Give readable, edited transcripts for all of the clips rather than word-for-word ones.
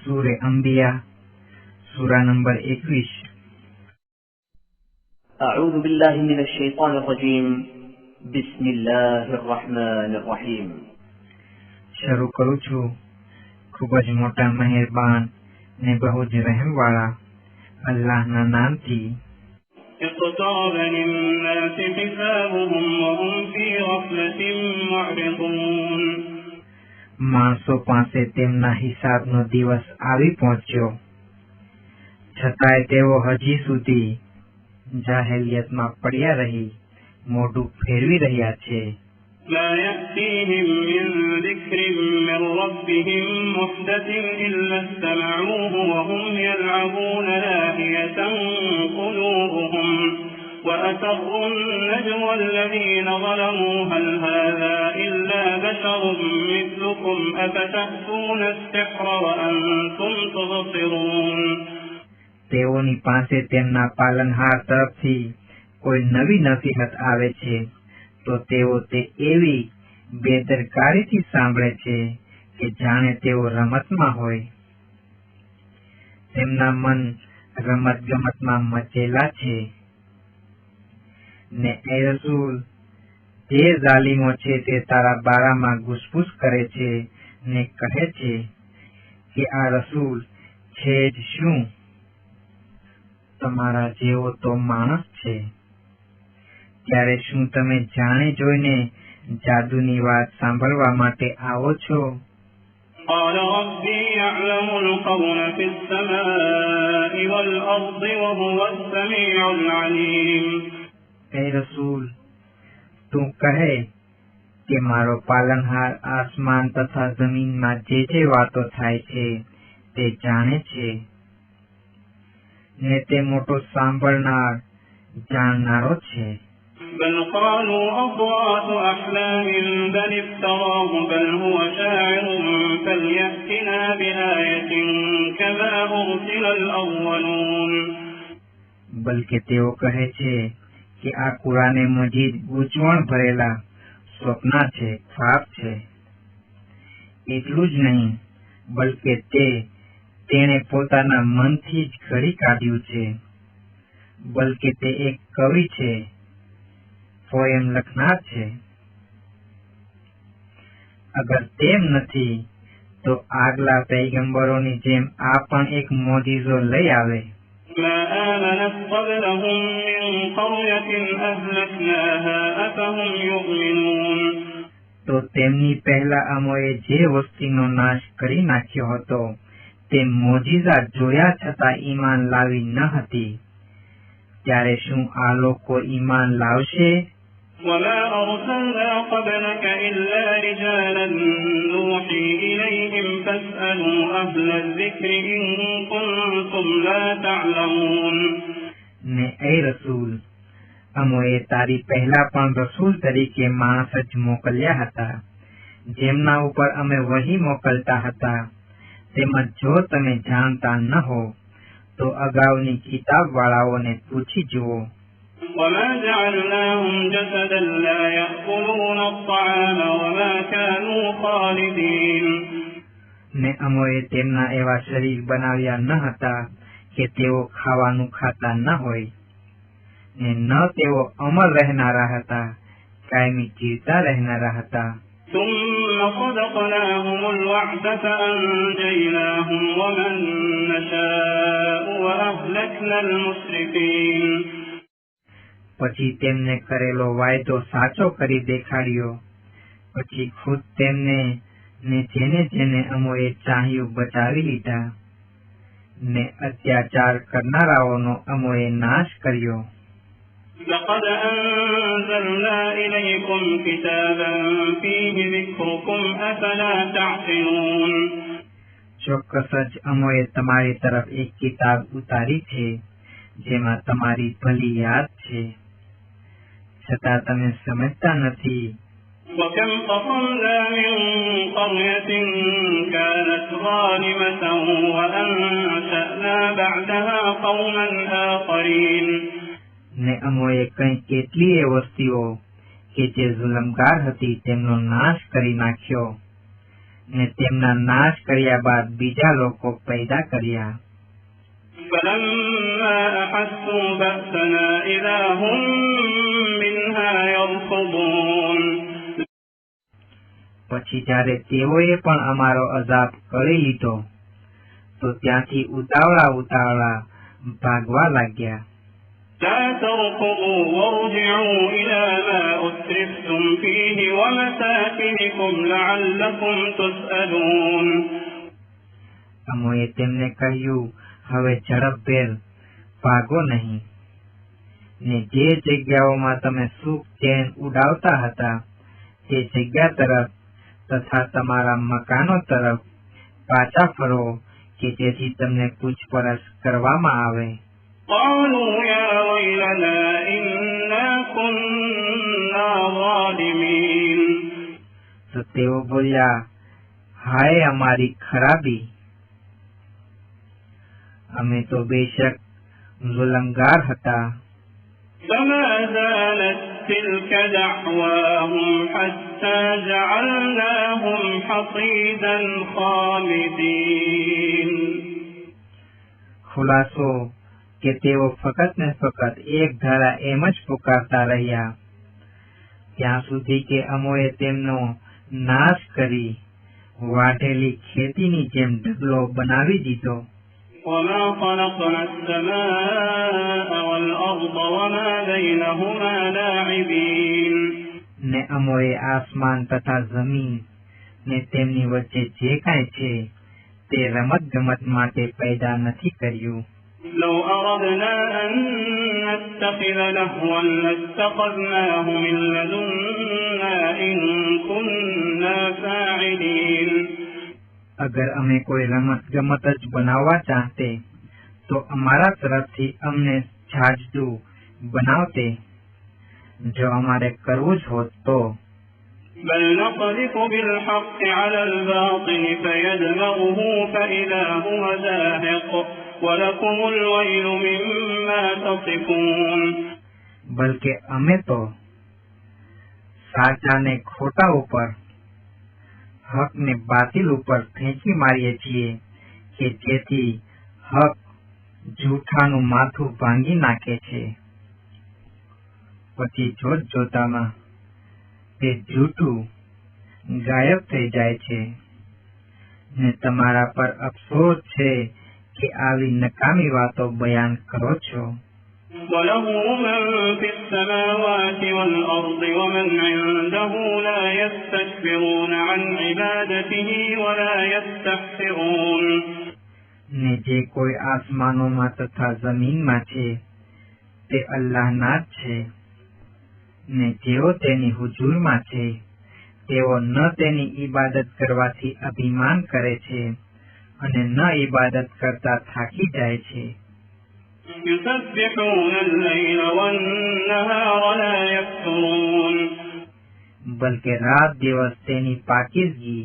सूरे अंबिया सूरा नंबर 21। أعوذ بالله من الشيطان الرجيم بسم الله الرحمن الرحيم શરૂ કરું છું ખૂબ જ મોટા મહેરબાન ને બહુ જ રહેમવાળા અલ્લાહના નામથી। اقترب للناس حسابهم وهم في غفلة معرضون માણસો પાસે તેમના હિસાબનો દિવસ આવી પહોંચ્યો, છતાંય તેઓ હજી સુધી જાહેલિયતમાં પડ્યા રહી મોઢું ફેરવી રહ્યા છે। لا يأتيهم من ذكر من ربهم محدث إلا استمعوه وهم يلعبون لاهية قلوبهم وأسروا النجوى الذين ظلموا هل هذا إلا بشر مثلكم أفتأتون السحر وأنتم تبصرون તેઓની પાસે તેમના પાલનહાર તરફથી કોઈ નવી નસીહત આવે છે તો તેઓ તે એવી બેદરકારીથી સાંભળે છે કે જાણે તેઓ રમતમાં હોય। તેમના મન રમત ગમતમાં મચેલા છે ને એ રસૂલ જે ઝાલિમો છે તે તારા બારામાં ગુસપુસ કરે છે ને કહે છે કે આ રસૂલ છે જ શું, તમારા જેવો તો માણસ છે। ત્યારે શું તમે જાણી જોઈને જાદુની વાત સાંભળવા માટે આવો છો? قال ربي يعلم القول في السماء والأرض وهو السميع العليم એ રસૂલ તું કહે કે મારો પાલનહાર આસમાન તથા જમીનમાં જે વાતો થાય છે તે જાણે છે ને તે મોટો સાંભળનાર જાણનારો છે। بل قالوا أضغاث أحلام بل افتراه بل هو شاعر فليأتنا بآية كما أرسل الأولون બલકે તેઓ કહે છે કે આ કુરાને મજીદ ગૂંચવણ ભરેલા સ્વપ્ના છે, ખ્વાબ છે। એટલું જ નહીં, બલકે તેણે પોતાના મનથી જ ઘડી કાઢ્યું છે, બલકે તે એક કવિ છે, પોયમ લખનાર છે। અગર તેમ નથી તો આગલા પૈગંબરોની જેમ આ પણ એક મોજીઝો લઈ આવે। ما آمنت قبلهم من قرية أهلكناها أفهم يؤمنون તો તેમની પહેલા અમોએ જે વસ્તીનો નાશ કરી નાખ્યો હતો તે મોજીઝા જોયા છતાં ઈમાન લાવી ન હતી, ત્યારે શું આ લોકો ઈમાન લાવશે? وما أرسلنا قبلك إلا رجالا نوحي إليهم فاسألوا أهل الذكر إن كنتم لا تعلمون ને એ રસૂલ અમોએ તારી પહેલા પણ રસૂલ તરીકે માણસ જ મોકલ્યા હતા, જેમના ઉપર અમે વહી મોકલતા હતા। તેમજ જો તમે જાણતા ન હો તો અગાઉની કિતાબ વાળાઓને પૂછી જુઓ। وما جعلناهم جسدا لا يأكلون الطعام وما كانوا خالدين ને અમોએ તેમના એવા શરીર બનાવ્યા ન હતા કે તેઓ ખાવાનું ખાતા ન હોય, ને ન તેઓ અમર રહેનારા હતા, કાયમી જીવતા રહેનારા હતા। ثم صدقناهم الوعد فأنجيناهم ومن نشاء وأهلكنا المسرفين પછી તેમને કરેલો વાયદો સાચો કરી દેખાડ્યો, પછી ખુદ તેમને ને જેને જેને અમોએ ચાહ્યું બચાવી લીધા, ને અત્યાચાર કરનારાઓનો અમોએ નાશ કર્યો। لقد أنزلنا إليكم كتابا فيه ذكركم أفلا تعقلون ચોક્કસ જ અમોએ તમારી તરફ એક કિતાબ ઉતારી છે જેમાં તમારી ભલી યાદ છે, છતાં તમે સમજતા નથી। وكم قصمنا من قرية كانت ظالمة وأنشأنا بعدها قوما آخرين ને અમોએ કંઈ કેટલીય વસ્તીઓ કે જે જુલમગાર હતી તેમનો નાશ કરી નાખ્યો, ને તેમના નાશ કર્યા બાદ બીજા લોકો પેદા કર્યા. فلما أحسوا بأسنا إذا هم منها يركضون. પછી જ્યારે તેઓએ પણ અમારો અઝાબ કરી લીધો તો ત્યાંથી ઉતાવળા ભાગવા લાગ્યા. لا تركضوا وارجعوا إلى ما أترفتم فيه ومساكنكم لعلكم تسألون. અમોએ તેમને કહ્યું, હવે ઝડપભેર ભાગો નહીં, ને જે જગ્યાઓમાં તમે સુખ ચેન ઉડાવતા હતા તે જગ્યા તરફ તથા તમારા મકાનો તરફ પાછા ફરો કે જેથી તમને પૂછપરછ કરવામાં આવે. قالوا يا ويلنا إنا كنا ظالمين. તો તેઓ બોલ્યા, હાય અમારી ખરાબી, અમે તો બેશક ગુલમગાર હતા. فما زالت تلك دعواهم حتى جعلناهم حصيدا خامدين. ખુલાસો કે તેઓ ફક્ત ને ફક્ત એક ધારા એમ જ પુકારતા રહ્યા ત્યાં સુધી કે અમોએ તેમનો નાશ કરી વાઢેલી ખેતીની જેમ ઢગલો બનાવી દીધો. وما خلقنا السماء والأرض وما بينهما لاعبين. ને અમોએ આસમાન તથા જમીન ને તેમની વચ્ચે જે કાંઈ છે તે રમત ગમત માટે પેદા નથી કર્યું. لو أردنا أن نتخذ لهوا لاتخذناه من لدنا إن كنا فاعلين. અગર અમે કોઈ રમત ગમત જ બનાવવા ચાહતે તો અમારા તરફથી અમને છાજતું બનાવતે, જો અમારે કરવું જ હોત તો. بل نقذف بالحق على الباطل فيدمغه فإذا هو زاهق ولكم الويل مما تصفون. બલકે અમે તો સાચાને ખોટા ઉપર, હક ને બાતિલ ઉપર ફેંકી મારીએ છીએ કે જેથી હક જૂઠાનું માથું ભાંગી નાખે છે. પછી જોતામાં તે જૂઠું ગાયબ થઈ જાય છે ને તમારા પર અફસોસ છે કે આવી નકામી વાતો બયાન કરો છો. وله من في السماوات والأرض ومن عنده لا يستكبرون عن عبادته ولا يستحسرون. ને જે કોઈ આસમાનોમાં તથા જમીનમાં છે તે અલ્લાહના જ છે, ને જેઓ તેની હુજુરમાં છે તેઓ ન તેની ઇબાદત કરવાથી અભિમાન કરે છે અને ન ઇબાદત કરતા થાકી જાય છે. يسبحون الليل والنهار لا يفترون. બલકે રાત દિવસ તેની પાકીઝગી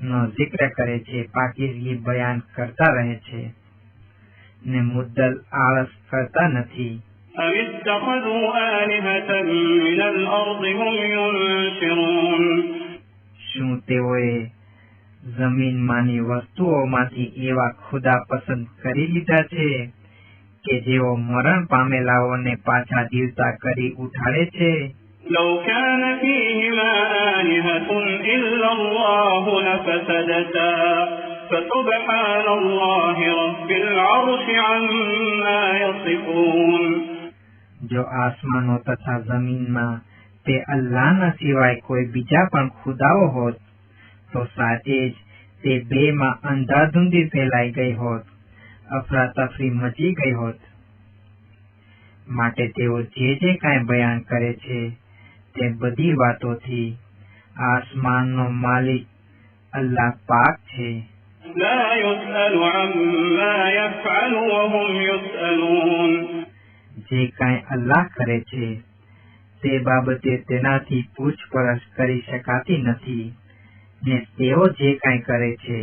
નો જિક્ર કરે છે, પાકીઝગી બયાન કરતા રહે છે ને મુદ્દલ આળસ કરતા નથી. أم اتخذوا آلهة من الأرض هم ينشرون. શું તેઓએ જમીનમાંની વસ્તુઓમાંથી એવા ખુદા પસંદ કરી લીધા છે કે જેઓ મરણ પામેલાઓને પાછા જીવતા કરી ઉઠાડે છે? لو كان فيهما آلهة إلا الله لفسدتا فسبحان الله رب العرش عما يصفون. જો આસમાનો તથા જમીનમાં તે અલ્લાહના સિવાય કોઈ બીજા પણ ખુદાઓ હોત તો સાચે જ તે બેમાં અંધાધૂંધી ફેલાઈ ગઈ હોત, અફરાતફરી મચી ગઈ હોત. માટે તેઓ જે કાંઈ બયાન કરે છે તે બધી વાતોથી આસમાનનો માલિક અલ્લાહ પાક છે. لا يسأل عما يفعل وهم يسألون. જે કાંઈ અલ્લાહ કરે છે તે બાબતે તેનાથી પૂછપરછ કરી શકાતી નથી, ને તેઓ જે કાંઈ કરે છે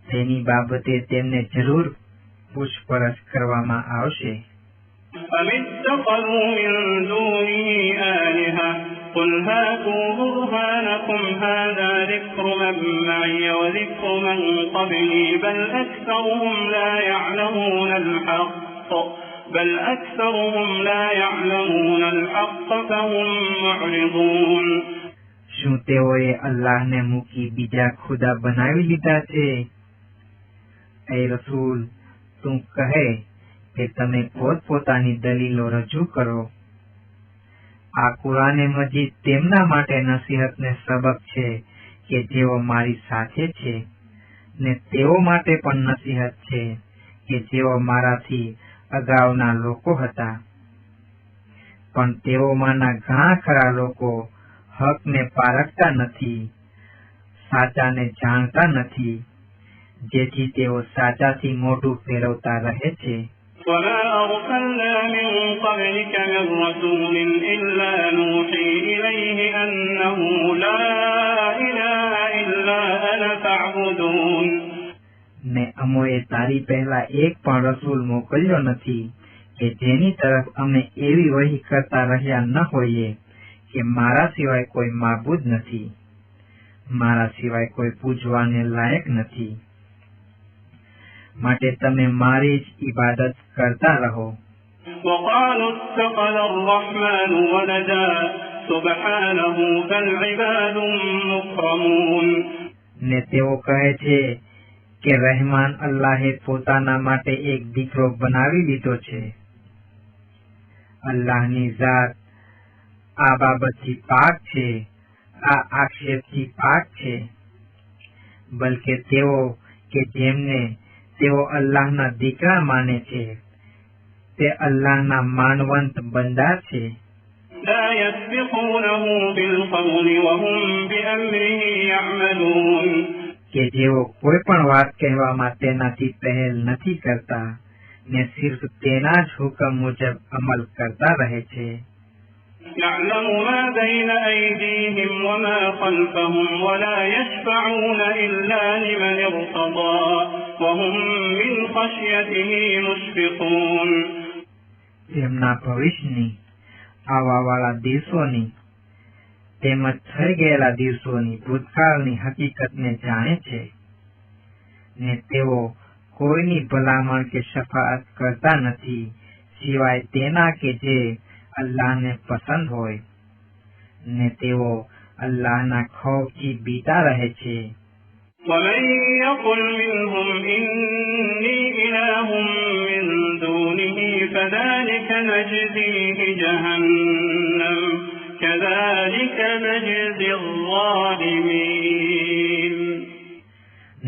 તેની બાબતે તેમને જરૂર પૂછપરછ કરવામાં આવશે. أم اتخذوا من دونه آلهة قل هاتوا برهانكم هذا ذكر من معي وذكر من قبلي بل أكثرهم لا يعلمون الحق فهم معرضون. શું તેઓએ અલ્લાહને મૂકી બીજા ખુદા બનાવી લીધા છે? એ રસૂલ, તું કહે કે તમે પોતપોતાની દલીલો રજૂ કરો. આ કુરાને મજીદ તેમના માટે નસીહતને સબક છે કે જેઓ મારી સાથે છે, ને તેઓ માટે પણ નસીહત છે કે જેઓ મારાથી અગાઉના લોકો હતા. પણ તેઓમાંના ઘણા ખરા લોકો હકને પારખતા નથી, સાચાને જાણતા નથી, જેથી તેઓ સાચાથી મોઢું ફેરવતા રહે છે. وما أرسلنا من قبلك من رسول إلا نوحي إليه أنه لا إله إلا أنا فاعبدون. ને અમોએ તારી પહેલા એક પણ રસૂલ મોકલ્યો નથી કે જેની તરફ અમે એવી વહી કરતા રહ્યા ન હોઈએ કે મારા સિવાય કોઈ માબૂદ નથી, મારા સિવાય કોઈ પૂજવાને લાયક નથી, માટે તમે મારી જ ઇબાદત કરતા રહો. وقالوا اتخذ الرحمن ولدا سبحانه بل عباد مكرمون. ને તેઓ કહે છે કે રહેમાન અલ્લાહે પોતાના માટે એક દીકરો બનાવી લીધો છે. અલ્લાહની ઝાત આ બાબતથી પાક છે, આ આક્ષેપથી પાક છે. બલકે તેઓ કે જેમને તેઓ અલ્લાહના દીકરા માને છે તે અલ્લાહના માનવંત બંદા છે. لا يسبقونه بالقول وهم بأمره يعملون. કે જેઓ કોઈ પણ વાત કહેવામાં તેનાથી પહેલ નથી કરતા ને સિર્ફ તેના જ હુકમ મુજબ અમલ કરતા રહે છે. يعلم ما بين أيديهم وما خلفهم ولا يشفعون إلا لمن ارتضى وهم من خشيته مشفقون. તેમના ભવિષ્યની, આવવાવાળા દિવસોની તેમજ થઈ ગયેલા દિવસોની ભૂતકાળની હકીકતને જાણે છે, ને તેઓ કોઈની ભલામણ કે શફાઅત કરતા નથી સિવાય તેના કે જે અલ્લાહને પસંદ હોય, ને તેઓ અલ્લાહના ખૌફથી બીતા રહે છે. ومن يقل منهم إني إله من دونه فذلك نجزيه جهنم كذلك نجزي الظالمين.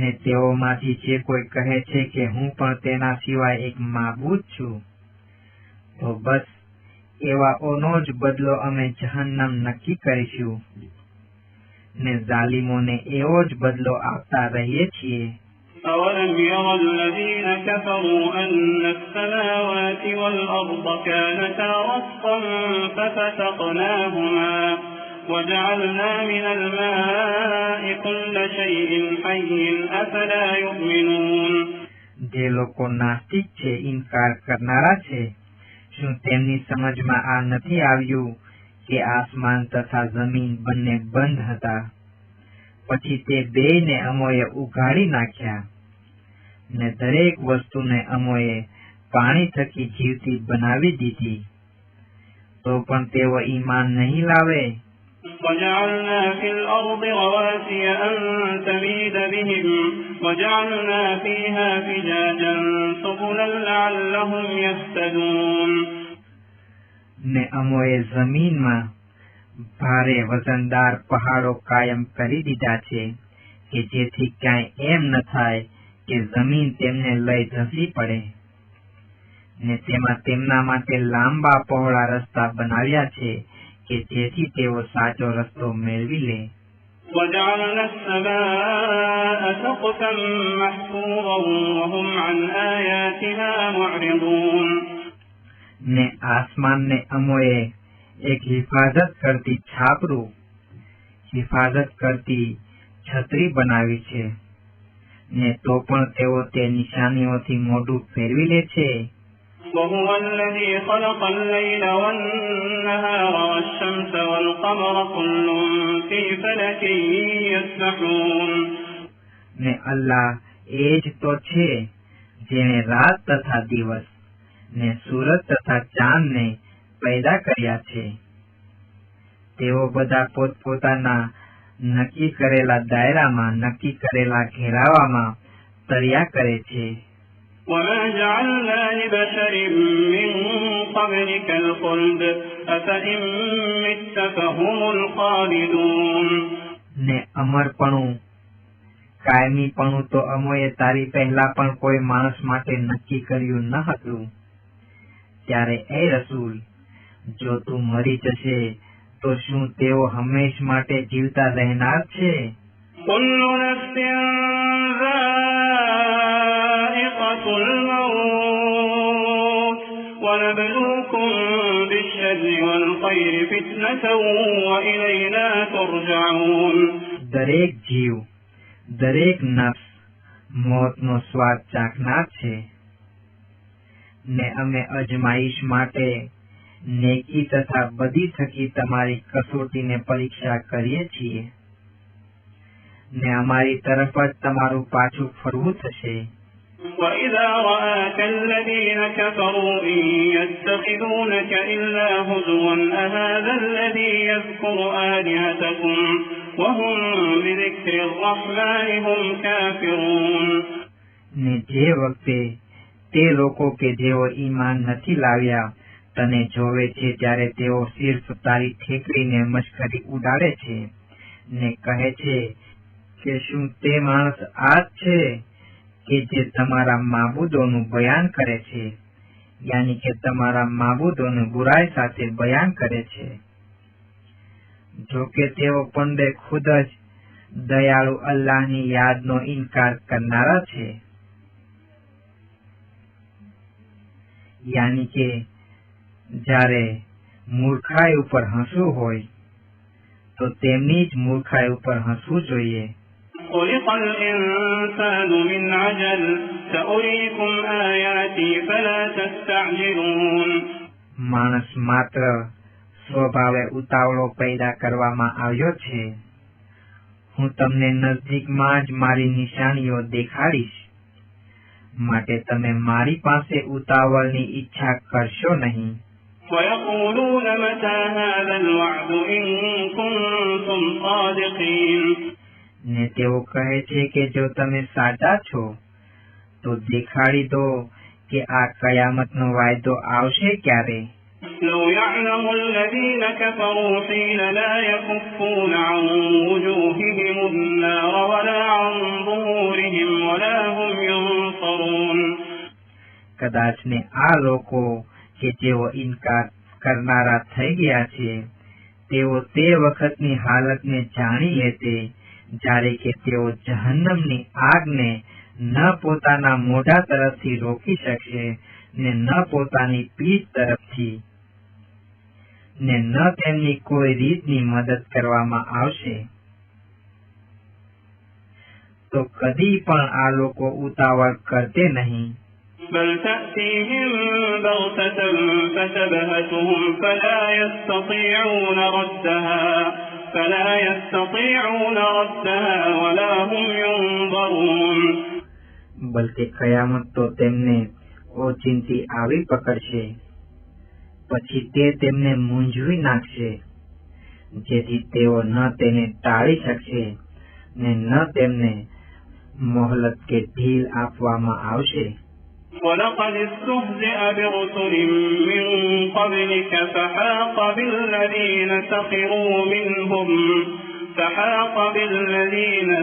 ને તેઓમાંથી જે કોઈ કહે છે કે હું પણ તેના સિવાય એક માબૂદ છું, તો બસ એવાઓનો જ બદલો અમે જહન્નમ નક્કી કરીશું, ને ઝાલિમોને એવો જ બદલો આપતા રહીએ છીએ. أولم ير الذين كفروا أن السماوات والأرض كانتا رتقا ففتقناهما وجعلنا من الماء كل شيء حي أفلا يؤمنون. જે લોકો નાસ્તિક છે, ઇનકાર કરનારા છે, શું તેમની સમજમાં આ નથી આવ્યું કે આસમાન તથા જમીન બંને બંધ હતા, પછી તે બેયને અમોએ ઉઘાડી નાખ્યા, ને દરેક વસ્તુને અમોએ પાણી થકી જીવતી બનાવી દીધી, તો પણ તેઓ ઈમાન નહીં લાવે. وجعلنا في الأرض رواسي أن تميد بهم وجعلنا فيها فجاجا سبلا لعلهم يهتدون. ને અમોએ જમીનમાં ભારે વજનદાર પહાડો કાયમ કરી દીધા છે કે જેથી ક્યાંય એમ ન થાય કે જમીન તેમને લઈ ધસી પડે, ને તેમાં તેમના માટે લાંબા પહોળા રસ્તા બનાવ્યા છે કે જેથી તેઓ સાચો રસ્તો મેળવી લે. وجعلنا السماء سقفا محفوظا وهم عن آياتها معرضون. ને આસમાનને અમોએ એક હિફાજત કરતી છાપરું, હિફાજત કરતી છત્રી બનાવી છે, ને તો પણ તેઓ તે નિશાનીઓથી મોઢું ફેરવી લે છે. وهو الذي خلق الليل والنهار والشمس والقمر كل في فلك يسبحون. ને અલ્લાહ એ જ તો છે જેણે રાત તથા દિવસ ને સૂરજ તથા ચાંદને પેદા કર્યા છે. તેઓ બધા પોતપોતાના નક્કી કરેલા દાયરામાં, નક્કી કરેલા ઘેરાવામાં તર્યા કરે છે. وما جعلنا لبشر من قبلك الخلد أفإن مت فهم الخالدون. ને અમરપણું, કાયમીપણું તો અમોએ તારી પહેલા પણ કોઈ માણસ માટે નક્કી કર્યું ન હતું. ત્યારે એ રસૂલ, જો તું મરી જશે તો શું તેઓ હંમેશ માટે જીવતા રહેનાર છે? كل نفس ذائقة الموت ونبلوكم بالشر والخير فتنة وإلينا ترجعون. દરેક જીવ, દરેક નફ્સ મોતનો સ્વાદ ચાખનાર છે ને અમે અજમાઈશ માટે નેકી તથા બદી થકી તમારી કસોટીને પરીક્ષા કરીએ છીએ ને અમારી તરફ જ તમારું પાછું ફરવું થશે. وإذا رآك الذين كفروا إن يتخذونك إلا هزوا أهذا الذي يذكر آلهتكم وهم بذكر الرحمن هم كافرون. ને જે વખતે તે લોકો કે જેઓ ઈમાન નથી લાવ્યા તને જોવે છે ત્યારે તેઓ શીર્ષ તારી ઠેકડીને મશ્કરી ઉડાડે છે ને કહે છે કે શું તે માણસ આ જ છે કે જે તમારા માબૂદોનું બયાન કરે છે, યાની કે તમારા માબૂદોનું બુરાઈ સાથે બયાન કરે છે. જો કે તેઓ પંડે ખુદ જ દયાળુ અલ્લાહની યાદનો ઇનકાર કરનારા છે. યાની કે જ્યારે મૂર્ખાઈ ઉપર હસવું હોય તો તેમની જ મૂર્ખાઈ ઉપર હસવું જોઈએ. خلق الإنسان من عجل سأريكم آياتي فلا تستعجلون. માણસ માત્ર સ્વભાવે ઉતાવળો પેદા કરવામાં આવ્યો છે. હું તમને નજદીકમાં જ મારી નિશાનીઓ દેખાડીશ, માટે તમે મારી પાસે ઉતાવળની ઈચ્છા કરશો નહીં. ويقولون متى هذا الوعد إن كنتم صادقين. ને તેઓ કહે છે કે જો તમે સાચા છો તો દેખાડી દો કે આ કયામતનો વાયદો આવશે ક્યારે. لو يعلم الذين كفروا حين لا يكفون عن وجوههم النار ولا عن ظهورهم ولا هم ينصرون. કદાચ ને આ લોકો કે જેઓ ઇનકાર કરનારા થઈ ગયા છે તેઓ તે વખતની હાલતને જાણી લેતે જ્યારે કે તેઓ જહન્નમની આગને ન પોતાના મોઢા તરફથી રોકી શકશે ને ન પોતાની પીઠ તરફથી ને ન તેમની કોઈ રીતની મદદ કરવામાં આવશે. તો કદી પણ આ લોકો ઉતાવળ કરતે નહીં. بل تأتيهم بغتة فتبهتهم فلا يستطيعون ردها ولا هم ينظرون. બલકે કયામત તો તેમને ઓચિંતી આવી પકડશે, પછી તે તેમને મૂંઝવી નાખશે, જેથી તેઓ ન તેને ટાળી શકશે ને ન તેમને મોહલત કે ઢીલ આપવામાં આવશે. ولقد استهزئ برسل من قبلك فحاق بالذين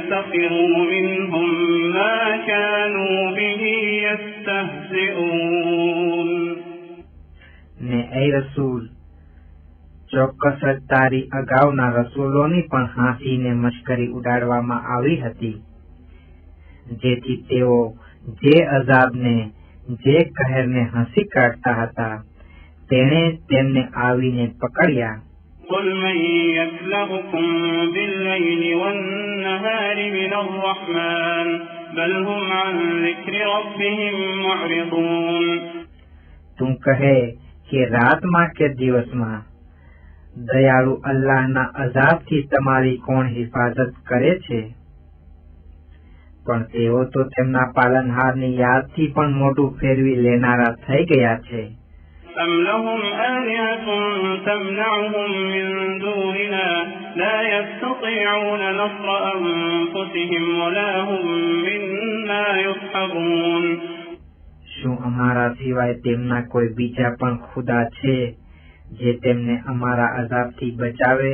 سخروا منهم ما كانوا به يستهزئون. ને એ રસૂલ, ચોક્કસ જ તારી અગાઉના રસૂલોની પણ હાંસીને મશ્કરી ઉડાડવામાં આવી હતી, જેથી તેઓ જે અઝાબને, જે કહેરને હસી કાઢતા હતા તેણે તેમને આવીને પકડ્યા. قل من يكلؤكم بالليل والنهار من الرحمن بل هم عن ذكر ربهم معرضون. તું કહે કે રાતમાં કે દિવસમાં દયાળુ અલ્લાહના અઝાબથી તમારી કોણ હિફાજત કરે છે? પણ તેઓ તો તેમના પાલનહારની યાદથી પણ મોઢું ફેરવી લેનારા થઈ ગયા છે. أم لهم آلهة تمنعهم من دوننا لا يستطيعون نصر أنفسهم ولا هم منا يصحبون. શું અમારા સિવાય તેમના કોઈ બીજા પણ ખુદા છે જે તેમને અમારા અઝાબથી બચાવે?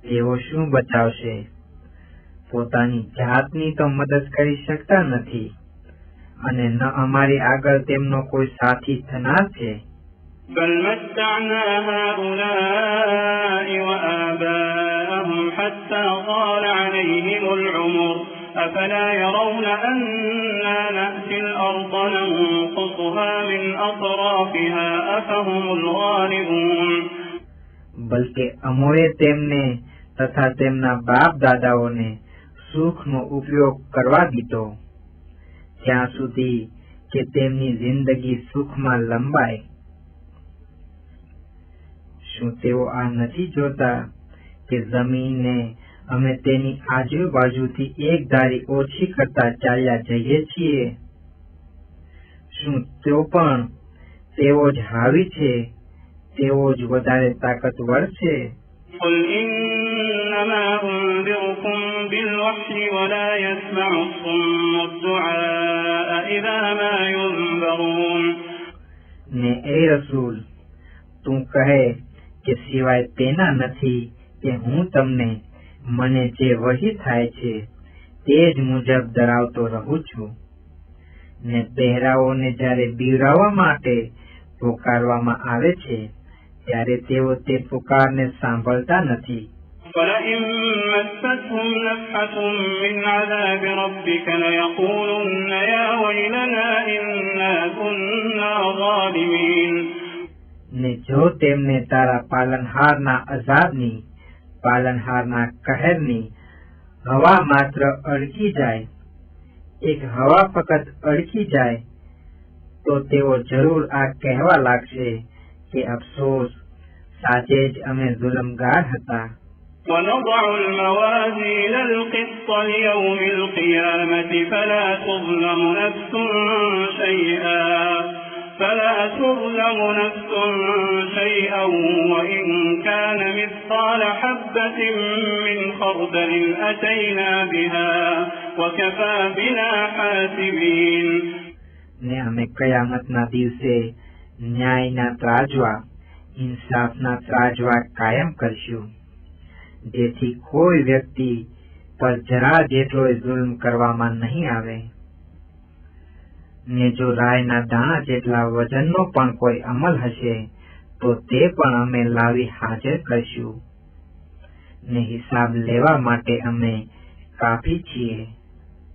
તેઓ શું બચાવશે? પોતાની જાતની તો મદદ કરી શકતા નથી અને ન અમારી આગળ તેમનો કોઈ સાથી થનાર છે. بل متعنا هؤلاء وآباءهم حتى طال عليهم العمر أفلا يرون أنا نأتي الأرض ننقصها من أطرافها أفهم الغالبون. બલકે અમોએ તેમને તથા તેમના બાપ દાદાઓને સુખનો ઉપયોગ કરવા દીધો ત્યાં સુધી કે તેમની જિંદગી સુખમાં લંબાય. શું તેઓ આ નથી જોતા કે જમીનને અમે તેની આજુબાજુથી એક ધારી ઓછી કરતા ચાલ્યા જઈએ છીએ? શું તેઓ જ હાવી છે? તેઓ જ વધારે તાકતવર છે? قل إنما أنذركم بالوحي ولا يسمع الصم الدعاء إذا ما ينذرون. ને એ રસૂલ, તું કહે કે સિવાય તેના નથી કે હું તમને મને જે વહી થાય છે તે જ મુજબ ધરાવતો રહું છું. ને બહેરાઓને જ્યારે બીવરાવવા માટે પોકારવામાં આવે છે ત્યારે તેઓ તે પુકારને સાંભળતા નથી. ولئن مستهم نفحة من عذاب ربك ليقولن يا ويلنا إنا كنا ظالمين. ને જો તેમને તારા પાલનહારના અઝાબની, પાલનહારના કહેરની હવા માત્ર અડકી જાય, એક હવા ફક્ત અડકી જાય, તો તેઓ જરૂર આ કહેવા લાગશે કે અફસોસ, સાચે જ અમે જુલ્મગાર હતા. ونضع الموازين القسط ليوم القيامة فلا تظلم نفس شيئا وإن كان مثقال حبة من خردل أتينا بها وكفى بنا حاسبين. ને અમે કયામતના દિવસે ન્યાયના ત્રાજવા, ઇન્સાફના ત્રાજવા કાયમ કરશું, જેથી કોઈ વ્યક્તિ પર જરા જેટલો જુલ્મ કરવામાં નહીં આવે. ને જો રાયના દાણા જેટલા વજનનો પણ કોઈ અમલ હશે તો તે પણ અમે લાવી હાજર કરશું. ને હિસાબ લેવા માટે અમે કાફી છીએ.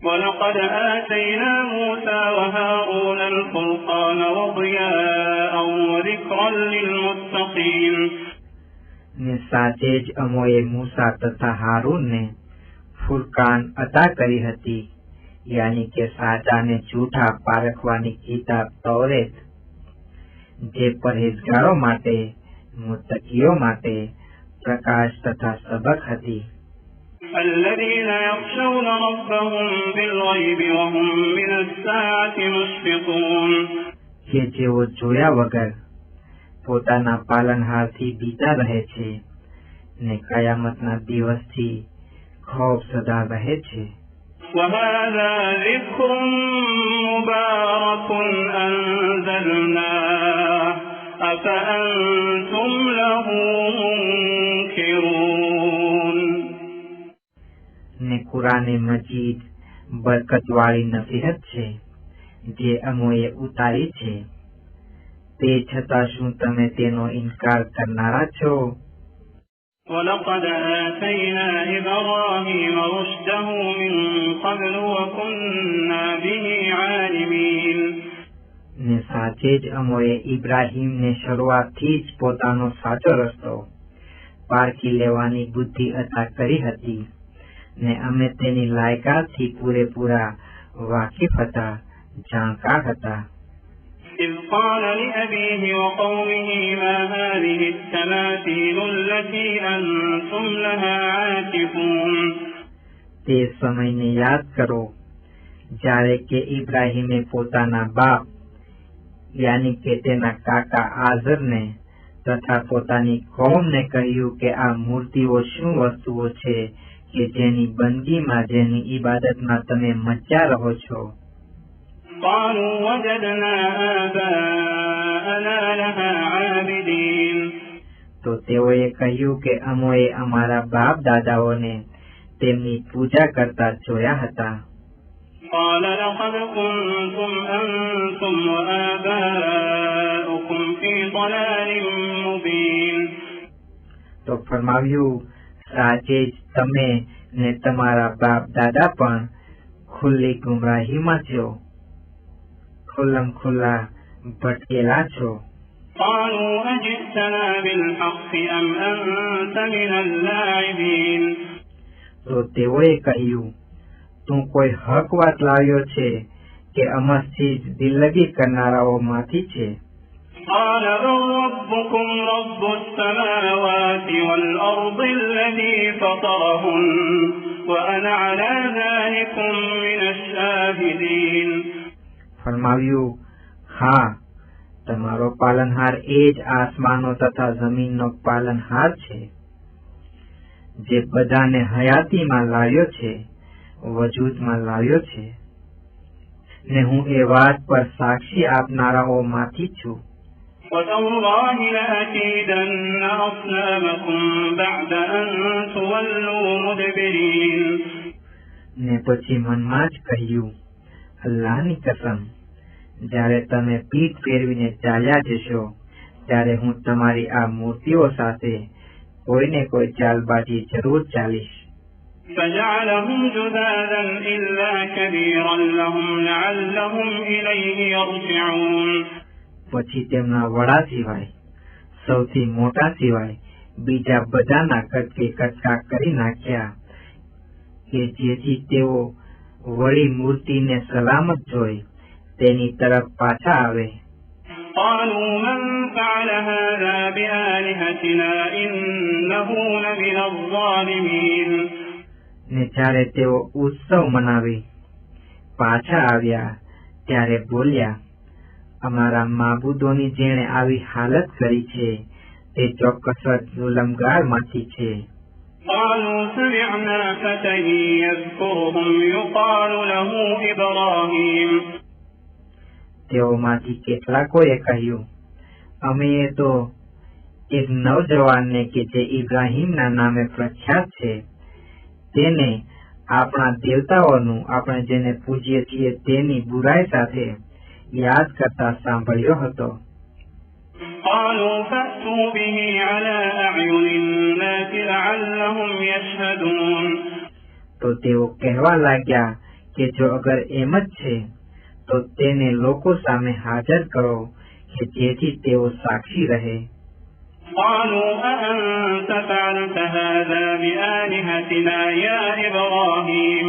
ولقد آتينا موسى وهارون الفرقان وضياء وذكرا للمتقين. ને સાચે જ અમોએ મૂસા તથા હારૂનને ફુરકાન અતા કરી હતી, યાની કે સાચા ને જૂઠા પારખવાની કિતાબ તૌરેત, જે પરહેજગારો માટે, મુત્તકીઓ માટે પ્રકાશ તથા સબક હતી. الذين يخشون ربهم بالغيب وهم من الساعة مشفقون. કે જેઓ જોયા વગર પોતાના પાલનહારથી બીતા રહે છે ને કયામતના દિવસથી ખૌફ સદા રહે છે. وهذا ذكر مبارك أنزلناه أفأنتم له منكرون. ને કુરાને મજીદ બરકતવાળી નસીહત છે જે અમોએ ઉતારી છે, તે છતાં શું તમે તેનો ઇનકાર કરનારા છો? ولقد آتينا إبراهيم رشده من قبل وكنا به عالمين. ને સાચે જ અમોએ ઇબ્રાહીમને શરૂઆતથી જ પોતાનો સાચો રસ્તો પારખી લેવાની બુદ્ધિ અતા કરી હતી ને અમે તેની લાયકાતથી પૂરેપૂરા વાકેફ હતા, જાણકાર હતા. إذ قال لأبيه وقومه ما هذه التماثيل التي أنتم لها عاكفون તે સમયને યાદ કરો જ્યારે કે ઇબ્રાહીમે પોતાના બાપ યાની કે તેના કાકા આઝરને તથા પોતાની કોમને કહ્યું કે આ મૂર્તિઓ શું વસ્તુઓ છે કે જેની બંદગીમાં જેની ઇબાદતમાં તમે મચ્યા રહો છો. قالوا وجدنا آباءنا لها عابدين તો તેઓએ કહ્યું કે અમોએ અમારા બાપ દાદાઓને તેમની પૂજા કરતા જોયા હતા. قال لقد كنتم أنتم وآباؤكم في ضلال مبين તો ફરમાવ્યું સાચે જ તમે ને તમારા બાપ દાદા પણ ખુલ્લી ગુમરાહીમાં છો, ખુલ્લમ ખુલ્લા ભટકેલા છો. قالوا أجئتنا بالحق أم أنت من اللاعبين તો તેઓએ કહ્યું તું કોઈ હક વાત લાવ્યો છે કે અમસ્થી જ દિલ્લગી કરનારાઓમાંથી છે. قال بل ربكم رب السماوات والأرض الذي فطرهن وأنا على ذلكم من الشاهدين ફરમાવ્યું હા તમારો પાલનહાર એ જ આસમાનો તથા જમીનનો પાલનહાર છે જે બધાને હયાતીમાં લાવ્યો છે, વજૂદમાં લાવ્યો છે, ને હું એ વાત પર સાક્ષી આપનારાઓમાંથી છું. وتالله لأكيدن أصنامكم بعد أن تولوا مدبرين ને પછી મનમાં જ કહ્યું અલ્લાહની કસમ જ્યારે તમે પીઠ ફેરવીને ચાલ્યા જશો ત્યારે હું તમારી આ મૂર્તિઓ સાથે કોઈને કોઈ ચાલબાજી જરૂર ચાલીશ. فجعلهم جذاذا إلا كبيرا لهم لعلهم إليه يرجعون પછી તેમના વડા સિવાય સૌથી મોટા સિવાય બીજા બધાના કટકે કટકા કરી નાખ્યા કે જેથી તેઓ વળી મૂર્તિને સલામત જોઈ તેની તરફ પાછા આવે. قالوا من فعل هذا بآلهتنا إنه لمن الظالمين ને જ્યારે તેઓ ઉત્સવ મનાવી પાછા આવ્યા ત્યારે બોલ્યા અમારા માબૂદોની જેણે આવી હાલત કરી છે તે ચોક્કસ જ જુલમગારમાંથી છે. قالوا سمعنا فتى يذكرهم يقال له إبراهيم તેઓમાંથી કેટલાકોએ કહ્યું અમે તો એક નવજવાનને કે જે ઇબ્રાહીમના નામે પ્રખ્યાત છે તેને આપણા દેવતાઓનું આપણે જેને પૂજીએ છીએ તેની બુરાઈ સાથે યાદ કરતા સાંભળ્યો હતો. قالوا فأتوا به على أعين الناس لعلهم يشهدون તો તેઓ કહેવા લાગ્યા કે જો અગર એમ જ છે તો તેને લોકો સામે હાજર કરો કે જેથી તેઓ સાક્ષી રહે. قالوا أأنت فعلت هذا بآلهتنا يا إبراهيم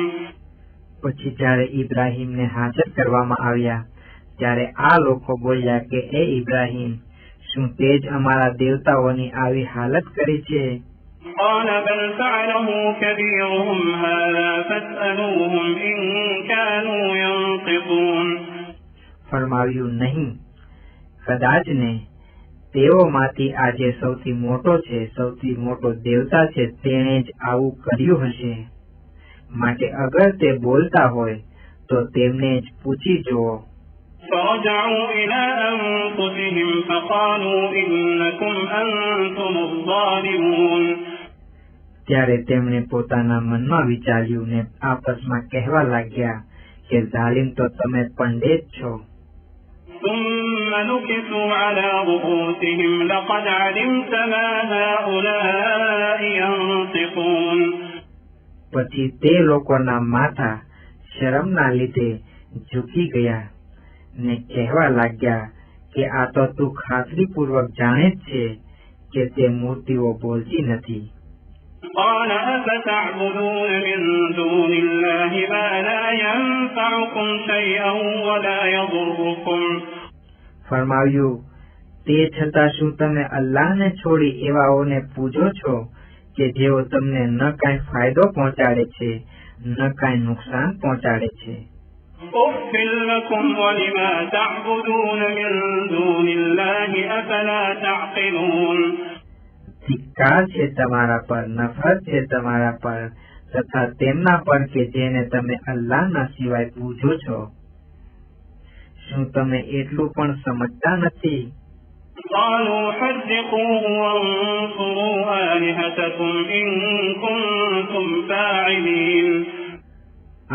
પછી જ્યારે ઇબ્રાહીમને હાજર કરવામાં આવ્યા ત્યારે આ લોકો બોલ્યા કે એ ઇબ્રાહીમ શું તે જ અમારા દેવતાઓની આવી હાલત કરી છે. قال بل فعله كبيرهم هذا فاسألوهم إن كانوا ينطقون ફરમાવ્યું નહીં કદાચ ને તેઓમાંથી આજે સૌથી મોટો છે, સૌથી મોટો દેવતા છે તેણે જ આવું કર્યું હશે, માટે અગર તે બોલતા હોય તો તેમને જ પૂછી જુઓ. فرجعوا إلى أنفسهم فقالوا إنكم أنتم الظالمون ત્યારે તેમણે પોતાના મનમાં વિચાર્યું ને આપસમાં કહેવા લાગ્યા કે ઝાલિમ તો તમે પંડિત છો. ثم نكسوا على رؤوسهم لقد علمت ما هؤلاء ينطقون પછી તે લોકોના માથા શરમના લીધે ઝૂકી ગયા ને કહેવા લાગ્યા કે આ તો તું ખાતરીપૂર્વક જાણે જ છે કે તે મૂર્તિઓ બોલતી નથી. قال أفتعبدون من دون الله ما لا ينفعكم شيئا ولا يضركم ફરમાવ્યું, તે છતાં શું તમે અલ્લાહને છોડી એવાઓને પૂજો છો કે જેઓ તમને ન કાંઈ ફાયદો પહોંચાડે છે ન કાંઈ નુકસાન પહોંચાડે છે? أف لكم ولما تعبدون من دون الله أفلا تعقلون ધિક્કાર છે તમારા પર, નફરત છે તમારા પર તથા તેમના પર કે જેને તમે અલ્લાહના સિવાય પૂજો છો. શું તમે એટલું પણ સમજતા નથી? قالوا حرقوه وانصروا آلهتكم إن كنتم فاعلين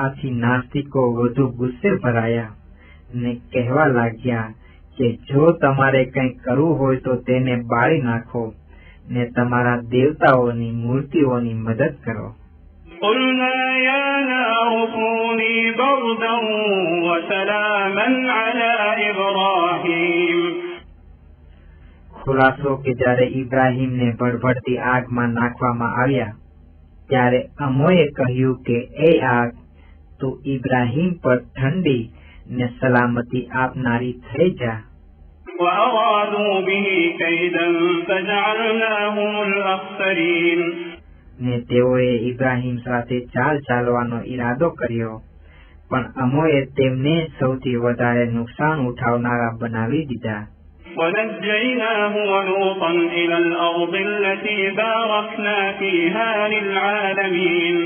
આથી નાસ્તિકો વધુ ગુસ્સે ભરાયા ને કહેવા લાગ્યા કે જો તમારે કંઈ કરવું હોય તો તેને બાળી નાખો ને તમારા દેવતાઓની મૂર્તિઓની મદદ કરો. قلنا يا نار كوني بردا وسلاما على إبراهيم ખુલાસો કે જ્યારે ઇબ્રાહીમને ભડભડતી આગમાં નાખવામાં આવ્યા ત્યારે અમોએ કહ્યું કે એ આગ તું ઇબ્રાહીમ પર ઠંડી ને સલામતી આપનારી થઈ જા. وأرادوا به كيدا فجعلناهم الأخسرين ને તેઓએ ઇબ્રાહીમ સાથે ચાલ ચાલવાનો ઈરાદો કર્યો પણ અમોએ તેમને સૌથી વધારે નુકસાન ઉઠાવનારા બનાવી દીધા. ونجيناه ولوطا إلى الأرض التي باركنا فيها للعالمين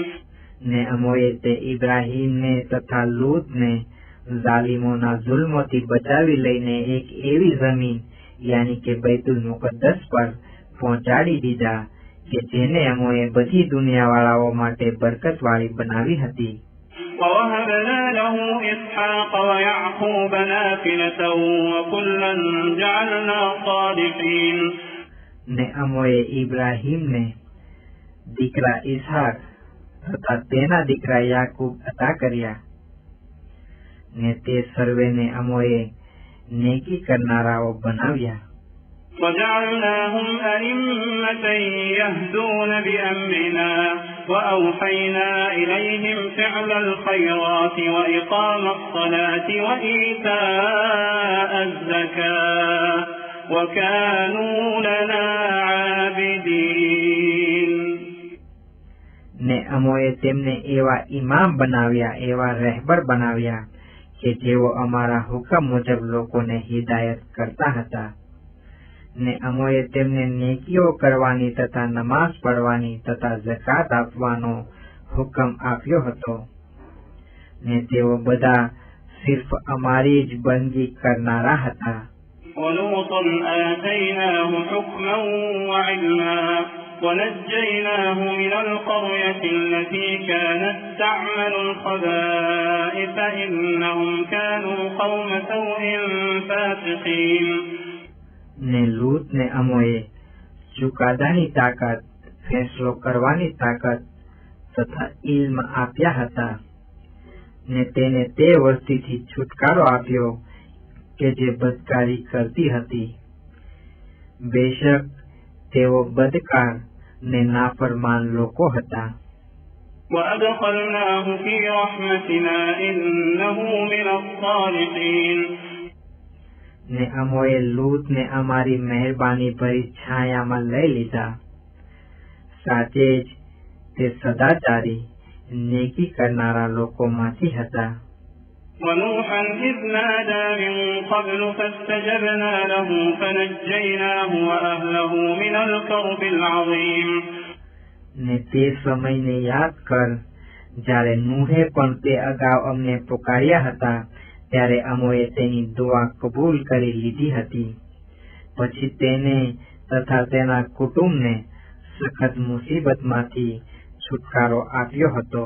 ને અમોએ તે ઇબ્રાહીમને તથા લૂતને ઝાલિમોના જુલ્મોથી બચાવી લઈને એક એવી જમીન યાની કે બૈતુલ મુકદ્દસ પર પહોંચાડી દીધા કે જેને અમોએ બધી દુનિયાવાળાઓ માટે બરકતવાળી બનાવી હતી. ووهبنا له إسحاق ويعقوب نافلة وكلا جعلنا صالحين ને અમોએ ઇબ્રાહીમને દીકરા ઇસહાક તથા તેના દીકરા યાકૂબ અતા કર્યા ને તે સર્વેને અમોએ નેકી કરનારાઓ બનાવ્યા. وجعلناهم أئمة يهدون بأمرنا وأوحينا إليهم فعل الخيرات وإقام الصلاة وإيتاء الزكاة وكانوا لنا عابدين ને અમોએ તેમને એવા ઇમામ બનાવ્યા, એવા રહેબર બનાવ્યા કે જેઓ અમારા હુકમ મુજબ લોકોને હિદાયત કરતા હતા. ને અમોએ તેમને નેકીઓ કરવાની તથા નમાઝ પઢવાની તથા ઝકાત આપવાનો હુકમ આપ્યો હતો ને તેઓ બધા સિર્ફ અમારી જ બંદગી કરનારા હતા. ولوطا آتيناه حكما وعلما ونجيناه من القرية التي كانت تعمل الخبائث إنهم كانوا قوم سوء فاسقين ને લૂતને અમોએ ચુકાદાની તાકાત, ફેંસલો કરવાની તાકાત તથા ઇલ્મ આપ્યા હતા ને તેને તે વસ્તીથી છુટકારો આપ્યો કે જે બદકારી કરતી હતી. બેશક તેઓ બદકાર ને નાફરમાન લોકો હતા. وأدخلناه في رحمتنا إنه من الصالحين ને અમોએ લૂતને અમારી મહેરબાની ભરી છાયામાં લઈ લીધા. સાચે જ તે સદાચારી નેકી કરનારા લોકોમાંથી હતા. ونوحا إذ نادى من قبل فاستجبنا له فنجيناه وأهله من الكرب العظيم ને તે સમયને યાદ કર જ્યારે નૂહે પણ તે અગાઉ અમને પુકાર્યા હતા ત્યારે અમોએ તેની દુઆ કબૂલ કરી લીધી હતી. પછી તેને તથા તેના કુટુંબને સખત મુસીબતમાંથી છુટકારો આપ્યો હતો.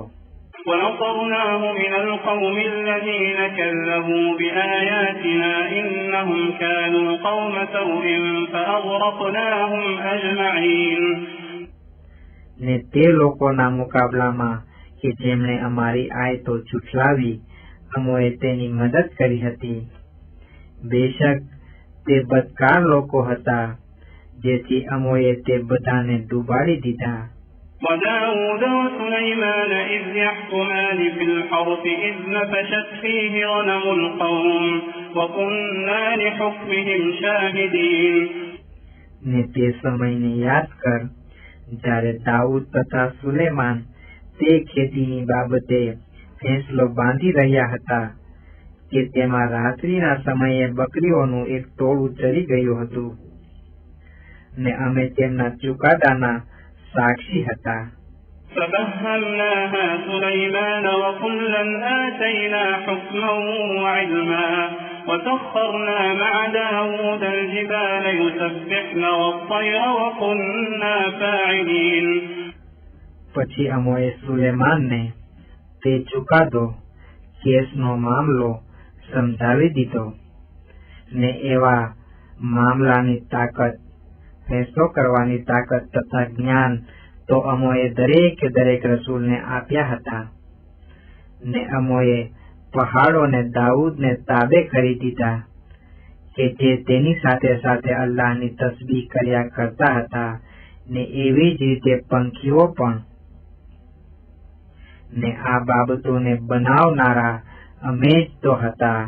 ونصرناه من القوم الذين كذبوا بآياتنا إنهم كانوا قوم سوء فأغرقناهم أجمعين ને તે લોકોના મુકાબલામાં કે જેમણે અમારી આયતો છુટલાવી અમોએ તેની મદદ કરી હતી. બેશક તે બદકાર લોકો હતા જેથી અમોએ તે બધાને ડૂબાડી દીધા. وداود وسليمان إذ يحكمان في الحرث إذ نفشت فيه غنم القوم وكنا لحكمهم شاهدين. ને તે સમયને યાદ કર જ્યારે દાઉદ તથા સુલેમાન તે ખેતીની બાબતે ફેંસલો બાંધી રહ્યા હતા કે તેમાં રાત્રિના સમયે બકરીઓનું એક ટોળું ચરી ગયું હતું ને અમે તેમના ચુકાદાના સાક્ષી હતા. ففهمناها سليمان وكلا آتينا حكما وعلما وسخرنا مع داود الجبال يسبحن والطير وكنا فاعلين. પછી અમોએ સુલેમાનને તે ચુકાદો કેસનો મામલો સમજાવી દીધો ને એવા મામલાની તાકાત ફેંસલો કરવાની તાકાત તથા જ્ઞાન તો અમોએ દરેક રસૂલને આપ્યા હતા ને અમોએ પહાડોને દાઉદને તાબે કરી દીધા કે જે તેની સાથે સાથે અલ્લાહની તસ્બીહ કર્યા કરતા હતા ને એવી જ રીતે પંખીઓ પણ. ને આ બાબતોને બનાવનારા અમે જ તો હતા.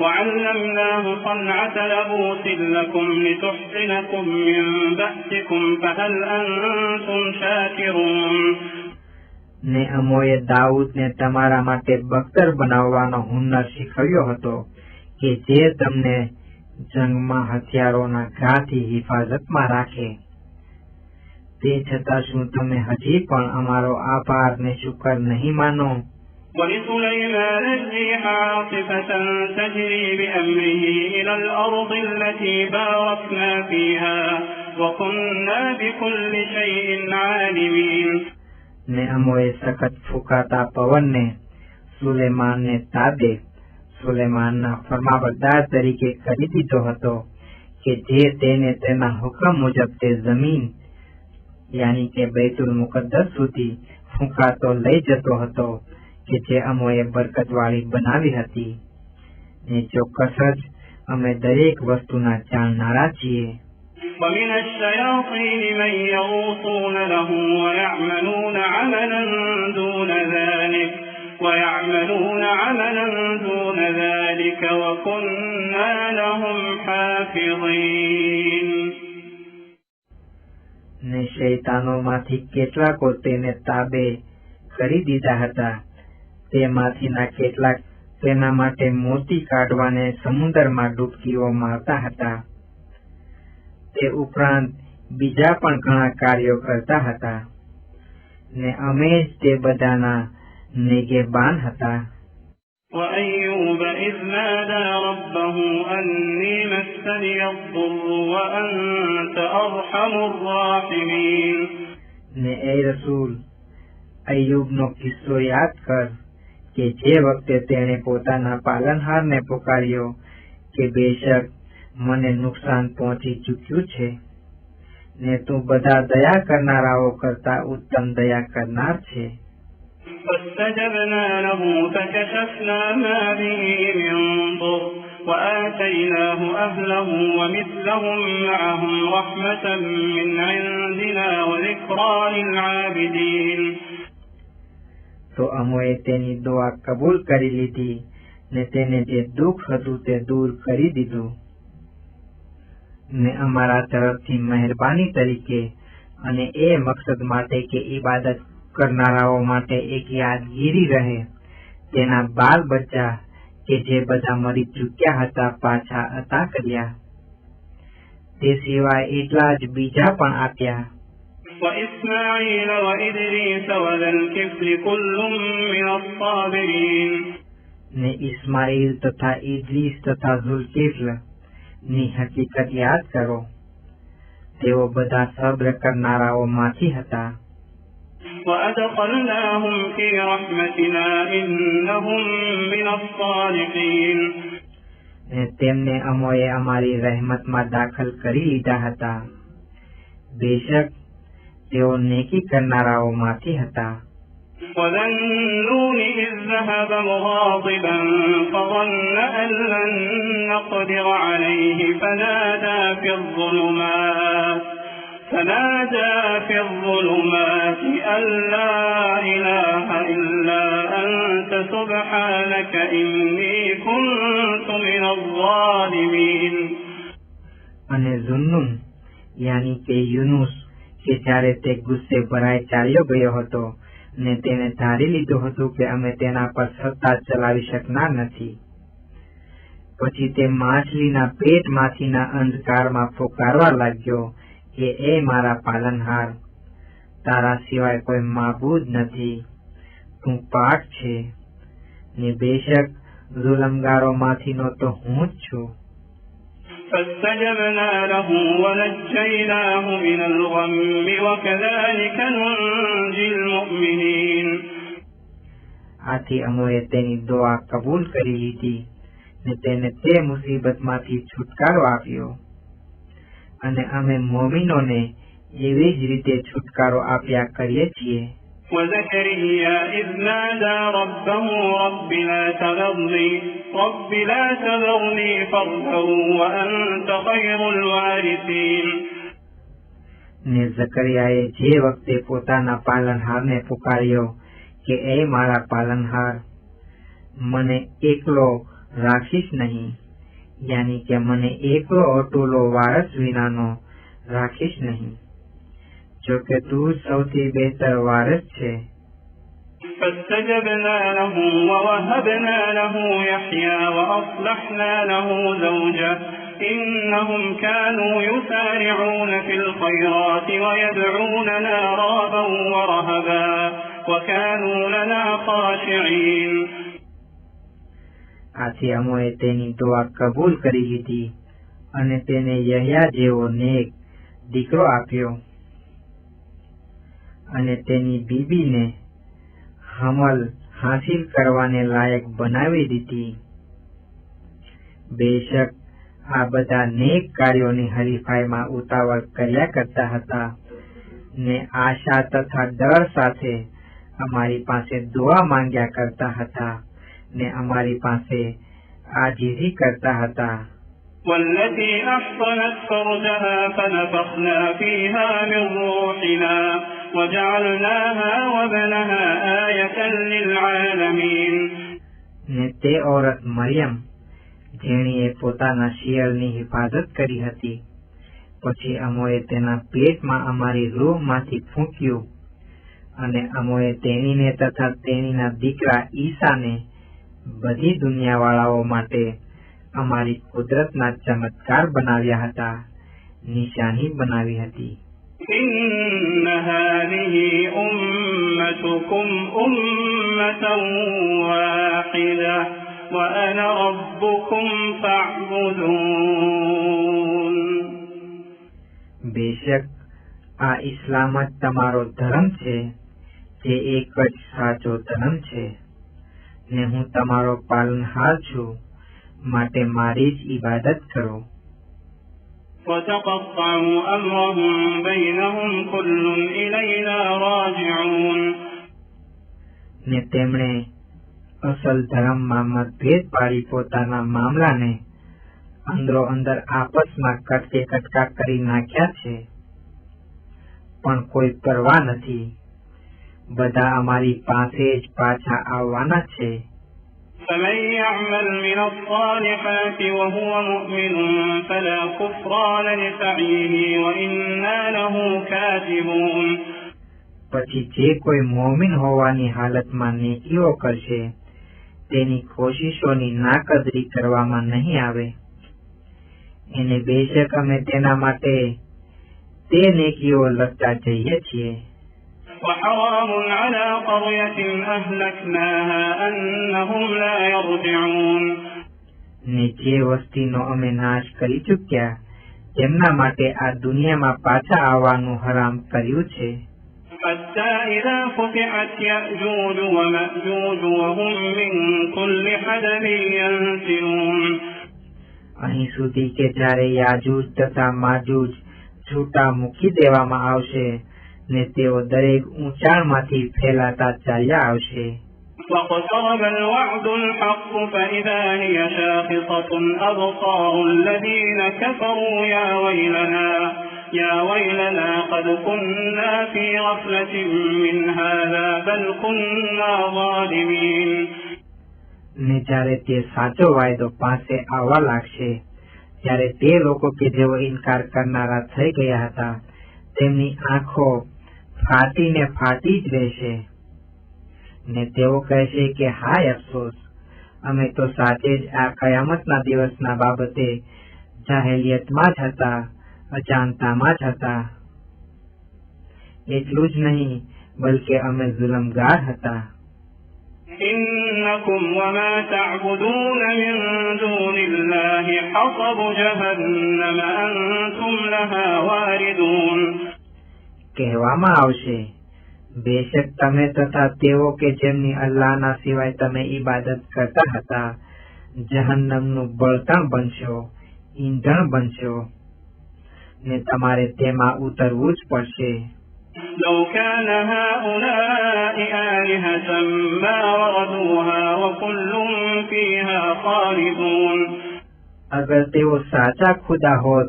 وعلمناه صنعة لبوس لكم لتحصنكم من بأسكم فهل أنتم شاكرون. ને અમોએ દાઉદને તમારા માટે બખ્તર બનાવવાનો હુનર શીખવ્યો હતો કે જે તમને જંગમાં હથિયારોના ઘાથી હિફાજતમાં રાખે. તે છતાં શું તમે હજી પણ અમારો આભાર ને શુકર નહીં માનો? ولسليمان الريح عاصفة تجري بأمره إلى الأرض التي باركنا فيها وكنا بكل شيء عالمين. ને અમોએ સખત ફૂંકાતા પવનને સુલેમાનને તાબે સુલેમાનના ફરમાબરદાર તરીકે કરી દીધો હતો કે જે તેને તેના હુકમ મુજબ તે જમીન યાની કે બૈતુલ મુકદ્દસ સુધી ફૂંકાતો લઈ જતો હતો કે જે અમોએ બરકતવાળી બનાવી હતી. ને ચોક્કસ જ અમે દરેક વસ્તુના જાણનારા છીએ. ومن الشياطين من يغوصون له ويعملون عملا دون ذلك وكنا لهم حافظين. ને શૈતાનોમાંથી કેટલાકો તેને તાબે કરી દીધા હતા. તેમાંથીના કેટલાક તેના માટે મોતી કાઢવાને સમુદ્રમાં ડૂબકીઓ મારતા હતા. તે ઉપરાંત બીજા પણ ઘણા કાર્યો કરતા હતા ને અમે જ તે બધાના નિગેબાન હતા. وأيوب إذ نادى ربه أني مسني الضر وأنت أرحم الراحمين. ને એ રસૂલ અય્યુબનો કિસ્સો યાદ કર કે જે વખતે તેણે પોતાના પાલનહારને પુકાર્યો કે બેશક મને નુકસાન પહોંચી ચૂક્યું છે ને તું બધા દયા કરનારાઓ કરતા ઉત્તમ દયા કરનાર છે. فاستجبنا له فكشفنا ما به من ضر وآتيناه أهله ومثلهم معهم رحمة من عندنا وذكرى للعابدين. તો અમોએ તેની દુઆ કબૂલ કરી લીધી ને તેને જે દુઃખ હતું તે દૂર કરી દીધું ને અમારા તરફથી મહેરબાની તરીકે અને એ મકસદ માટે કે ઇબાદત કરનારાઓ માટે એક યાદગીરી રહે તેના બાલ બચ્ચા કે જે બધા મરી ચૂક્યા હતા પાછા અતા કર્યા. તે સિવાય એટલા જ બીજા પણ આપ્યા. وإسماعيل وإدريس وذا الكفل كل من الصابرين. ને ઇસ્માઇલ તથા ઇદ્રીસ તથા ઝુલકિફલ ની હકીકત યાદ કરો. તેઓ બધા સબ્ર કરનારાઓ માંથી હતા. وأدخلناهم في رحمتنا إنهم من الصالحين. ને તેમને અમોએ અમારી રહેમતમાં દાખલ કરી લીધા હતા. બેશક તેઓ નેકી કરનારાઓ માંથી હતા. وذا النون إذ ذهب مغاضبا فظن أن لن نقدر عليه فنادى في الظلمات أن لا إله إلا أنت سبحانك إني كنت من الظالمين. અને ઝુન્નુન યાની કે યુનુસ કે જ્યારે તે ગુસ્સે ભરાઈ ચાલ્યો ગયો હતો ને તેને ધારી લીધું હતું કે અમે તેના પર સત્તા ચલાવી શકનાર નથી, પછી તે માછલીના પેટમાંથીના અંધકારમાં પુકારવા લાગ્યો કે એ મારા પાલનહાર, તારા સિવાય કોઈ માબૂદ નથી, તું પાક છે ને બેશક ઝુલમગારોમાંથીનો તો હું જ છું. فاستجبنا له ونجيناه من الغم وكذلك ننجي المؤمنين. આથી અમે તેની દુઆ કબૂલ કરી લીધી ને તેને તે મુસીબતમાંથી છુટકારો આપ્યો, અને અમે મોમિનોને એવી જ રીતે છુટકારો આપ્યા કરીએ છીએ. وزكريا إذ نادى ربه رب لا تذرني فردا وأنت خير الوارثين. ને ઝકરિયાએ જે વખતે પોતાના પાલનહારને પુકાર્યો કે એ મારા પાલનહાર, મને એકલો રાખીશ નહીં, યાની કે મને એકલો અટૂલો વારસ વિનાનો રાખીશ નહીં, જો કે તું સૌથી બહેતર વારસ છે. فاستجبنا له ووهبنا له يحيى وأصلحنا له زوجه إنهم كانوا يسارعون في الخيرات ويدعوننا رغبا ورهبا وكانوا لنا خاشعين. આથી અમે તેની દુઆ કબૂલ કરી લીધી અને તેને યહ્યા જેવો નેક દીકરો આપ્યો અને તેની બીબીને હમલ હાસિલ કરવાને લાયક બનાવી દીધી. બેશક આ બધા નેક કાર્યોની હરીફાઈમાં ઉતાવળ કર્યા કરતા હતા ને આશા તથા ડર સાથે અમારી પાસે દુઆ માંગ્યા કરતા હતા ને અમારી પાસે આજીજી કરતા હતા. والتي أحصنت فرجها فنفخنا فيها من روحنا وجعلناها وابنها آية للعالمين. ને તે ઔરત મરિયમ જેણીએ પોતાના શિયળની હિફાજત કરી હતી, પછી અમોએ તેના પેટમાં અમારી રૂહમાંથી ફૂંક્યું અને અમોએ તેણીને તથા તેણીના દીકરા ઈસાને બધી દુનિયાવાળાઓ માટે અમારી કુદરતના ચમત્કાર બનાવ્યા હતા, નિશાની બનાવી હતી. إن هذه أمتكم أمة واحدة وأنا ربكم فاعبدون. બેશક આ ઇસ્લામ જ તમારો ધર્મ છે, જે એક જ સાચો ધર્મ છે, ને હું તમારો પાલનહાર છું, માટે મારી જ ઇબાદત કરો. وتقطعوا أمرهم بينهم كل إلينا راجعون. ને તેમણે અસલ ધર્મમાં મતભેદ પાડી પોતાના મામલાને અંદરો અંદર આપસમાં કટકે કટકા કરી નાખ્યા છે, પણ કોઈ પરવા નથી, બધા અમારી પાસે જ પાછા આવવાના છે. فمن يعمل من الصالحات وهو مؤمن فلا كفران لسعيه وإنا له كاتبون. પછી જે કોઈ મોમિન હોવાની હાલતમાં નેકીઓ કરશે તેની કોશિશોની નાકદરી કરવામાં નહીં આવે, એને બેશક અમે તેના માટે તે નેકીઓ લખતા જઈએ છીએ. وحرام على قرية أهلكناها أنهم لا يرجعون. ને જે વસ્તીનો અમે નાશ કરી ચૂક્યા તેમના માટે આ દુનિયામાં પાછા આવવાનું હરામ કર્યું છે. حتى إذا فتحت يأجوج ومأجوج وهم من كل حدب ينسلون. અહીં સુધી કે જ્યારે યાજૂજ તથા માજૂજ છૂટા મૂકી દેવામાં આવશે ને તેઓ દરેક ઊંચાણમાંથી ફેલાતા ચાલ્યા આવશે. واقترب الوعد الحق فإذا هي شاخصة أبصار الذين كفروا يا ويلنا قد كنا في غفلة من هذا بل كنا ظالمين. ને જ્યારે તે સાચો વાયદો પાસે આવવા લાગશે ત્યારે તે લોકો કે જેઓ ઇનકાર કરનારા થઈ ગયા હતા તેમની આંખો ફાટી જ રહેશે ને તેઓ કહેશે કે હાય અફસોસ, અમે તો સાચે જ આ કયામતના દિવસના બાબતે જાહેલિયતમાં જ હતા, અજાણતામાં જ હતા. એટલું જ નહીં બલકે અમે જુલમગાર હતા. إنكم وما تعبدون من دون الله حصب جهنم أنتم لها واردون. કહેવામાં આવશે, બેશક તમે તથા તેઓ કે જેમની અલ્લાહના સિવાય તમે ઈબાદત કરતા હતા જહન્નમનું બળતણ બનશો, ઈંધણ બનશો ને તમારે તેમાં ઉતરવું જ પડશે. لو كان هؤلاء آلهة ما وردوها وكل فيها خالدون. અગર તેઓ સાચા ખુદા હોત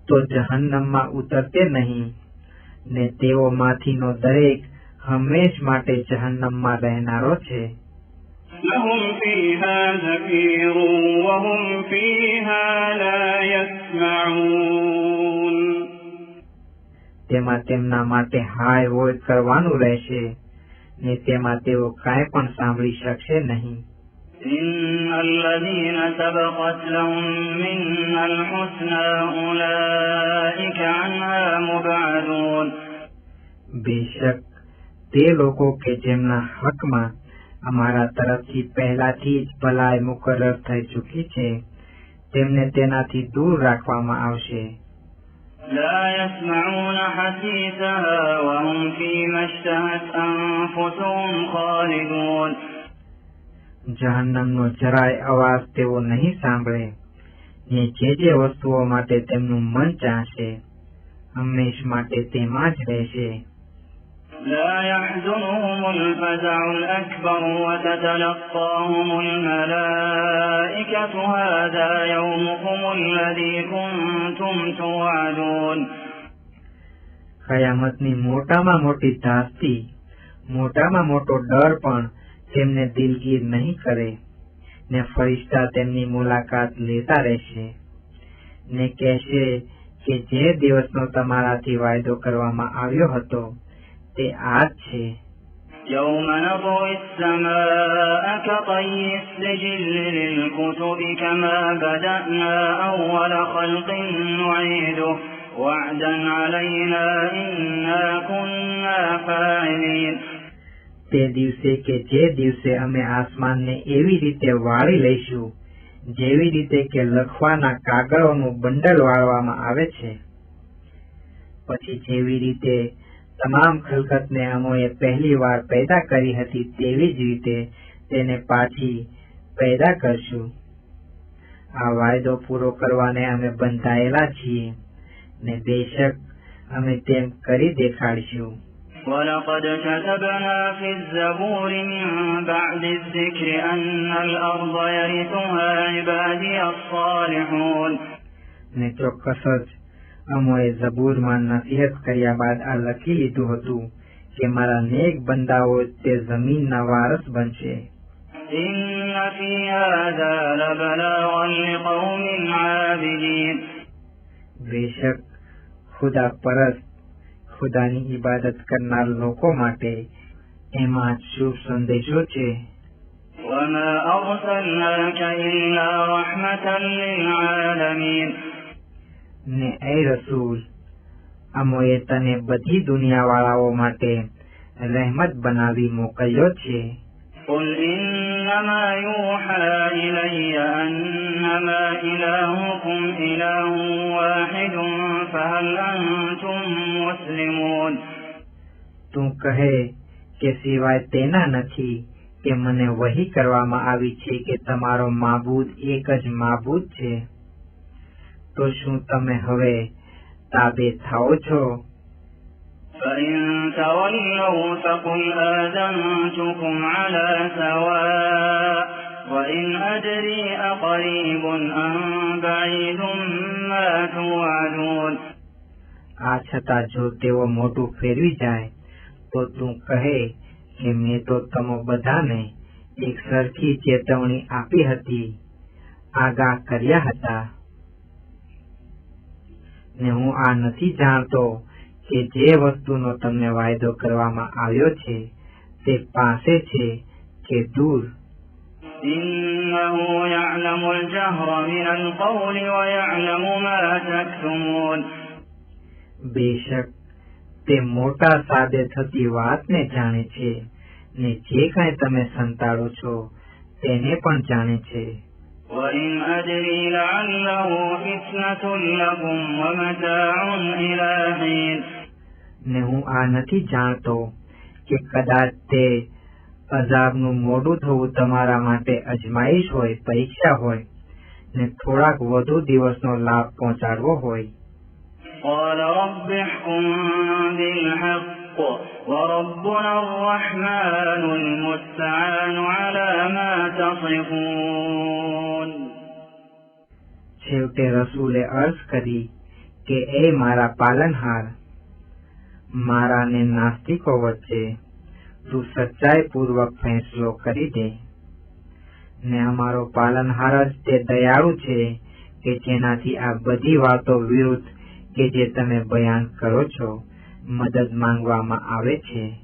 તો જહન્નમમાં ઉતરતે નહીં ને તેઓમાંથીનો દરેક હંમેશ માટે જહન્નમમાં રહેનારો છે. لهم فيها زفير وهم فيها لا يسمعون. તેમાં તેમના માટે હાય હોય કરવાનું રહેશે ને તેમાં તેઓ કાંઈ પણ સાંભળી શકશે નહીં. إن الذين سبقت لهم منا الحسنى أولئك عنها مبعدون. બેશક તે લોકો કે જેમના હકમાં અમારા તરફથી પહેલાથી જ ભલાઈ મુકર્રર થઈ ચૂકી છે તેમને તેનાથી દૂર રાખવામાં આવશે. لا يسمعون حسيسها وهم فيما اشتهت أنفسهم خالدون. જહન્નમનો જરાય અવાજ તેઓ નહીં સાંભળે ને જે વસ્તુઓ માટે તેમનું મન ચાહશે હંમેશ માટે તેમાં જ રહેશે. لا يحزنهم الفزع الأكبر وتتلقاهم الملائكة هذا يومكم الذي كنتم توعدون. કયામતની મોટામાં મોટી ધાસ્તી, મોટામાં મોટો ડર પણ તેમને દિલગીર નહીં કરે ને ફરિશ્તા તેમની મુલાકાત લેતા રહેશે ને કહેશે કે જે દિવસનો તમારાથી વાયદો કરવામાં આવ્યો હતો તે આ જ છે. يوم نطوي السماء كطي السجل للكتب كما بدأنا أول خلق نعيده وعدا علينا إنا كنا فاعلين. તે દિવસે કે જે દિવસે અમે આસમાનને એવી રીતે વાળી લઈશું જેવી રીતે કે લખવાના કાગળોનું બંડલ વાળવામાં આવે છે, પછી જેવી રીતે તમામ ખલકતને અમોએ પહેલી વાર પેદા કરી હતી તેવી જ રીતે તેને પાછી પેદા કરશું. આ વાયદો પૂરો કરવાને અમે બંધાયેલા છીએ ને બેશક અમે તેમ કરી દેખાડીશું. ولقد كتبنا في الزبور من بعد الذكر أن الأرض يرثها عبادي الصالحون. ને ચોક્કસ જ અમોએ ઝબૂરમાં નસીહત કર્યા બાદ આ લખી લીધું હતું કે મારા નેક બંદાઓ તે જમીનના વારસ બનશે. إن في هذا لبلاغا لقوم عابدين. બેશક ખુદા પરસ્ત, ખુદાની ઇબાદત કરનાર લોકો માટે એમાં શુભ સંદેશો છે. وما أرسلناك إلا رحمة للعالمين. ને એ રસૂલ, અમોએ તને બધી દુનિયાવાળાઓ માટે રહેમત બનાવી મોકલ્યો છે. قل إنما يوحى إلي أنما إلهكم إله واحد فهل أنتم مسلمون. તું કહે કે સિવાય તેના નથી કે મને વહી કરવામાં આવી છે કે તમારો માબૂદ એક જ માબૂદ છે, તો શું તમે હવે તાબે થાઓ છો? فإن تولوا فقل آذنتكم على سواء وإن أدري أقريب أم بعيد ما توعدون. આ છતાં જો તેઓ મોટું ફેરવી જાય તો તું કહે કે મેં તો તમો બધાને એક સરખી ચેતવણી આપી હતી, આગાહ કર્યા હતા. ને હું આ નથી જાણતો કે જે વસ્તુનો તમને વાયદો કરવામાં આવ્યો છે તે પાસે છે કે દૂર. إنه يعلم الجهر من القول ويعلم ما تكتمون. બેશક તે મોટા સાદે થતી વાતને જાણે છે ને જે કાંઈ તમે સંતાડો છો તેને પણ જાણે છે. وإن أدري لعله فتنة لكم ومتاع إلى حين. ને હું આ નથી જાણતો કે કદાચ તે અઝાબનું મોડું થવું તમારા માટે અજમાઈશ હોય, પરીક્ષા હોય ને થોડાક વધુ દિવસનો લાભ પહોંચાડવો હોય. قال رب احكم بالحق وربنا الرحمن المستعان على ما تصفون. છેવટે રસૂલે અર્ઝ કરી કે એ મારા પાલનહાર, મારા ને નાસ્તિકો વચ્ચે તું સચ્ચાઈ પૂર્વક ફેંસલો કરી દે. ને અમારો પાલનહાર જ તે દયાળુ છે કે જેનાથી આ બધી વાતો વિરુદ્ધ કે જે તમે બયાન કરો છો મદદ માંગવામાં આવે છે.